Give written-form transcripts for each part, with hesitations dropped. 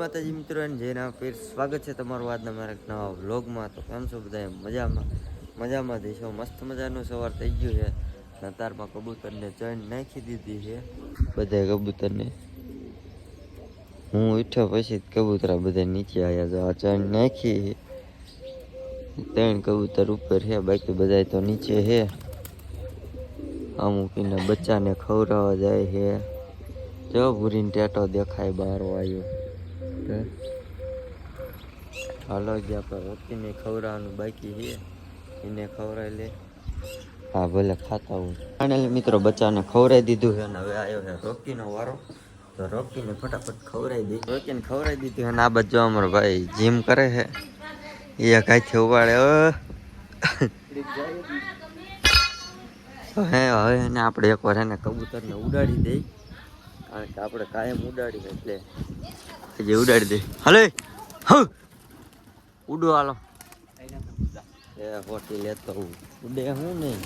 માતાજી મિત્રો, જેના ફેર સ્વાગત છે તમારું આજના મારા નવા વ્લોગમાં. તો કેમ છો બધા? મજામાં જઈશો. મસ્ત મજાનું સવાર થઈ ગયું છે. નતારમાં કબૂતરને ચણ નાખી દીધી છે. બધા કબૂતરને હું ઉઠ્યો પછી કબૂતરા બધા નીચે આવ્યા. તો આ ચણ નાખી, 3 કબૂતર ઉપર છે, બાકી બધા તો નીચે છે. અમુક એના બચ્ચાને ખવડાવવા જાય છે. જો ભૂરીને ટેટો દેખાય બહાર આવ્યો. હાલો જે આપણે રોટીને ખવડાવવાનું બાકી છે, એને ખવડાવી લે. હા ભલે ખાતા હું. ફાઇનલી મિત્રો બચ્ચાને ખવડાવી દીધું છે અને હવે આવ્યો છે રોકીનો વારો. તો રોકીને ફટાફટ ખવડાવી દઈ. રોકીને ખવડાવી દીધું અને આ બાજુ અમારો ભાઈ જીમ કરે છે. એ કાંઈથી ઉવાડે હવે એને આપણે એકવાર એને કબૂતરને ઉડાડી દઈ, કારણ કે આપણે કાયમ ઉડાડી એટલે હજી ઉડાડી દઈ. હલે હા ઉડો હાલો એ હોટી લેતો ઉડે હું નહીં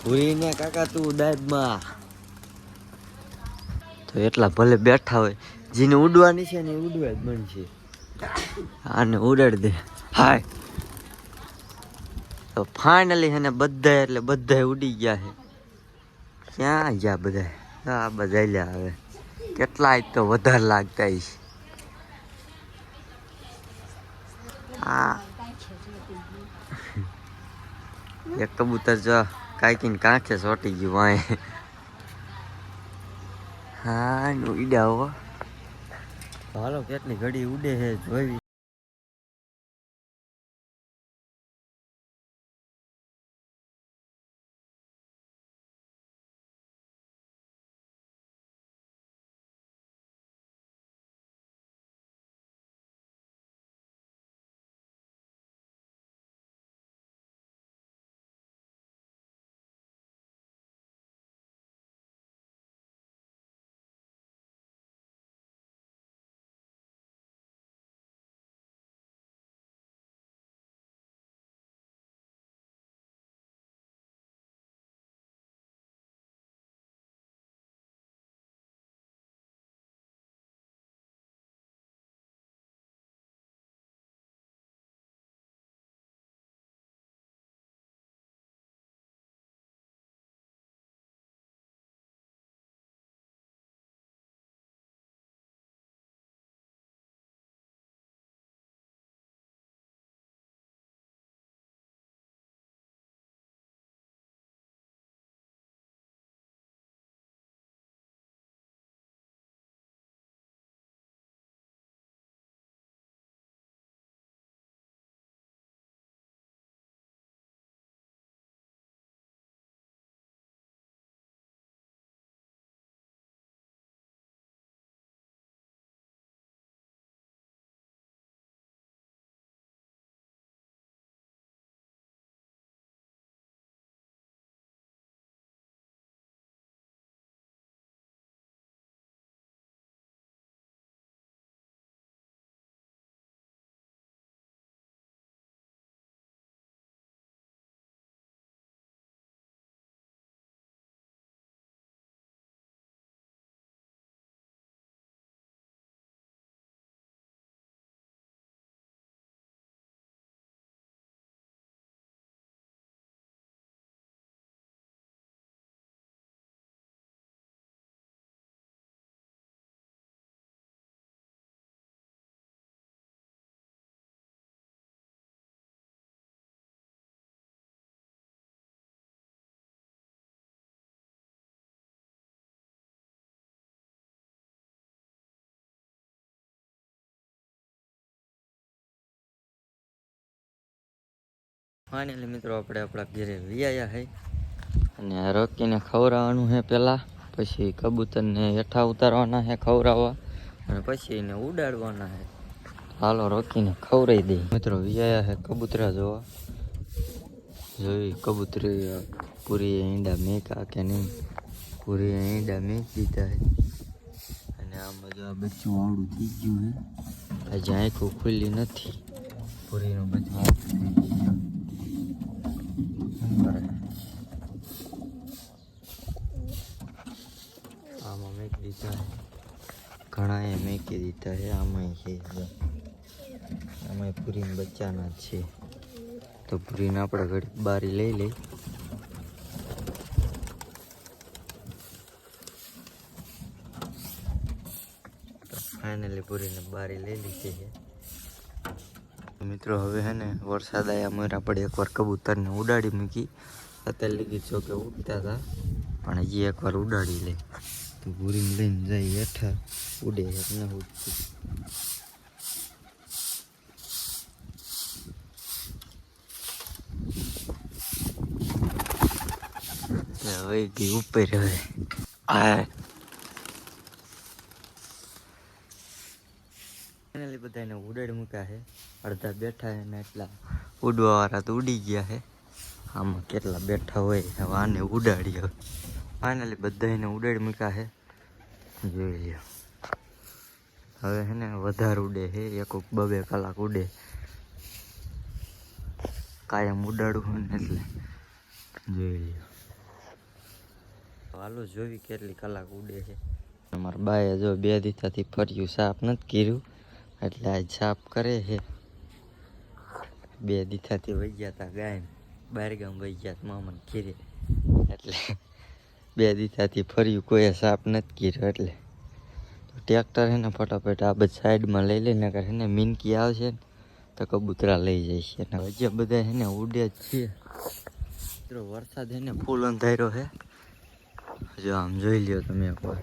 ભૂરીને કાકા તું ડાયબમાં. તો એટલા ભલે બેઠા હોય, જેને ઉડવાની છે ને ઉડવા જ બનશે. આને ઉડાડી દે. હાય તો ફાઇનલી છે ને બધા એટલે બધા ઉડી ગયા છે. ક્યાં ગયા બધા? આ બધા લ્યા હવે કેટલા તો વધારે લાગતા છે. આ એક કબૂતર જો કાંઈક કાંખે ચોટી ગયું વાય. હા ઉડ્યા હો. હાલો કેટલી ઘડી ઉડે છે જોઈ. ફાઇનલી મિત્રો આપણે આપણા ઘરે વિયાયા છે અને રોકીને ખવડાવવાનું છે પહેલાં, પછી કબૂતરને હેઠા ઉતારવાના છે ખવડાવવા, અને પછી એને ઉડાડવાના છે. હાલો રોકીને ખવડાવી દઈએ. મિત્રો વિયાયા છે કબૂતરા જોવા. જોઈ કબૂતરી પૂરી ઈંડા મેકા કે નહીં. પૂરી ઈંડા મેક દીધા છે અને આમાં જો આ બચ્ચું આવડું થઈ ગયું છે. હજી આંખો ખુલ્લી નથી. પૂરીનું બચ્ચું આવડું થઈ ગયું. આમાં મેક દીધા ઘણા એ મેકી દીધા છે. આમાં છે, આમાં પૂરીને બચ્ચાના જ છે. તો પૂરીને આપણે ઘડી બારી લઈ લઈ. ફાઇનલી પૂરીને બારી લઈ લીધી છે. મિત્રો હવે હે ને વરસાદ આવ્યા મર આપણે એકવાર કબૂતરને ઉડાડી મૂકી. અત્યારે લીધી છો કે ઉડતા હતા, પણ હજી એકવાર ઉડાડી લે. તો પૂરીને લઈને જાય હેઠા, ઉડે એટલે ઉડતું. હવે ગઈ ઉપર હવે આ ફાઇનલી બધાને ઉડાડી મૂક્યા છે. અડધા બેઠા છે ને એટલા ઉડવા વાળા તો ઉડી ગયા છે. આમાં કેટલા બેઠા હોય હવે આને ઉડાડી. હવે ફાઇનલી બધાને ઉડાડી મૂક્યા છે. જોઈ લ્યો હવે હે ને વધારે ઉડે છે. એક 2-2 કલાક ઉડે. કાયમ ઉડાડવું ને એટલે જોઈ લ્યો. હાલો જોવી કેટલી કલાક ઉડે છે. અમારા બાએ જો 2 દિવસથી ફર્યું સાફ નથી કર્યું, એટલે આજ સાફ કરે છે. 2 દિવસથી વહી ગયા હતા ગાય બહાર ગામ વહી ગયા મામાને ઘીરે, એટલે 2 દિવસથી ફર્યું કોઈ સાફ નથી કર્યું. એટલે ટ્રેક્ટર છે ને ફટાફટ આ બધી સાઈડમાં લઈ લઈને છે ને મીનકી આવશે ને તો કબૂતરા લઈ જાય છે. અને હજી બધા છે ને ઉડે જ છે. મિત્રો વરસાદ છે ને ફૂલ અંધાર્યો છે. જો આમ જોઈ લ્યો તમે એકવાર,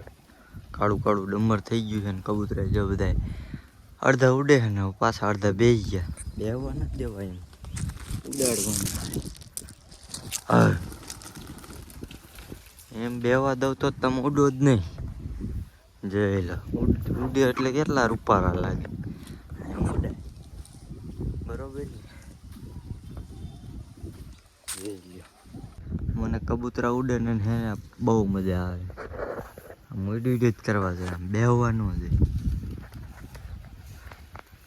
કાળું કાળું ડમર થઈ ગયું છે ને કબૂતરા જો બધા અડધા ઉડે છે ને પાછા અડધા બેસી ગયા. બેહવા નથી દેવા, એમ ઉડાડવાનું. એમ બેહવા દઉં તો તમે ઉડો જ નહીં. જોઈ લો ઉડે એટલે કેટલા રૂપારા લાગે. એમ ઉડે બરોબર ને. જોઈ લ્યો મને કબૂતરા ઉડે ને હે બહુ મજા આવે. આમ ઉડી જ કરવા જોઈએ, આમ બેહવાનું જોઈએ.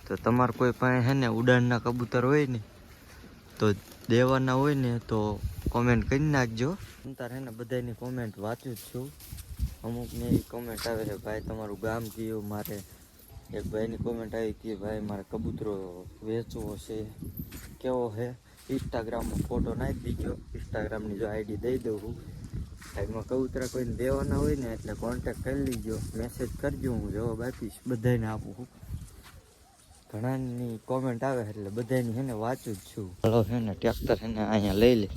તો તમારે કોઈ પાસે હે ને ઉડાનના કબૂતર હોય ને તો દેવાના હોય ને તો કોમેન્ટ કરી નાખજો. હું તાર હે ને બધાની કોમેન્ટ વાંચું જ છું. અમુકને એવી કોમેન્ટ આવે છે ભાઈ તમારું ગામ કયું. મારે એક ભાઈની કોમેન્ટ આવી હતી ભાઈ મારે કબૂતરો વેચવો છે, કેવો છે. ઇન્સ્ટાગ્રામમાં ફોટો નાખી દીજો. ઇન્સ્ટાગ્રામની જો આઈડી દઈ દઉં હું. એમાં કબૂતરા કોઈને દેવાના હોય ને એટલે કોન્ટેક્ટ કરી લીજો, મેસેજ કરજો, હું જવાબ આપીશ. બધાને આપું છું. ઘણાની કોમેન્ટ આવે એટલે બધાની હે ને વાંચું જ છું. ચાલો છે ને ટ્રેક્ટર છે ને અહીંયા લઈ લે.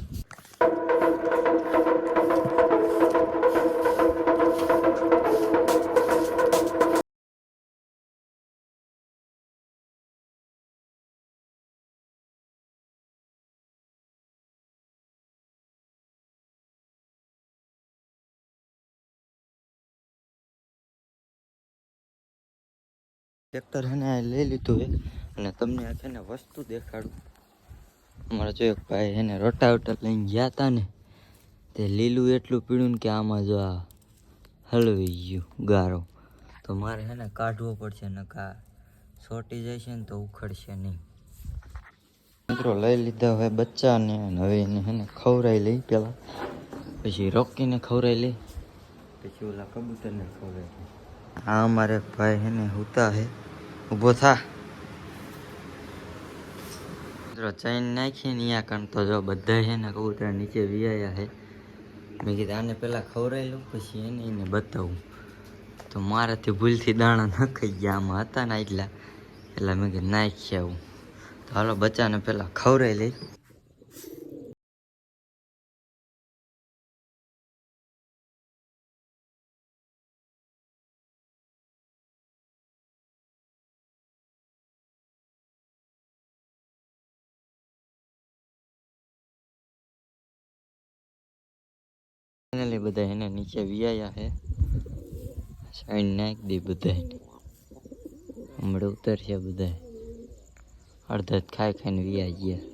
ટ્રેક્ટર છે ને લઈ લીધું છે અને તમને આ છે ને વસ્તુ દેખાડું. અમારા જો એક ભાઈ છે ને રોટાવેટર લઈને ગયા હતા ને તે લીલું એટલું પીળું કે આમાં જો આ હલવી ગયું ગારો. તો મારે છે ને કાઢવો પડશે, નકા છોટી જાય છે ને તો ઉખડશે નહીં. મિત્રો લઈ લીધા હવે બચ્ચાને, હવે એને છે ને ખવડાવી લઈ પેલા, પછી રોકીને ખવડાવી લઈ, પછી ઓલા કબૂતરને ખવડાવી લઈ. આ અમારે ભાઈ છે ને હુતા છે. ઊભો થા. મિત્રો ચૈન નાખીએ ને અહીંયા કણ તો જો બધા છે ને કબૂતરા નીચે વિયાયા છે. મેં કીધું આને પહેલાં ખવડાવી લઉં પછી એને બતાવું. તો મારાથી ભૂલથી દાણા નખાઈ ગયા આમાં હતા ને એટલે મેં કીધું નાખી આવું. તો હાલો બચ્ચાને પહેલાં ખવડાવી લઈ. ફાઇનલી બધા એને નીચે વિયાયા છે. સાઈડ નાખી દે બધા, હમણાં ઉતરશે બધા. અડધા ખાઈ ખાઈને વિયા ગયા.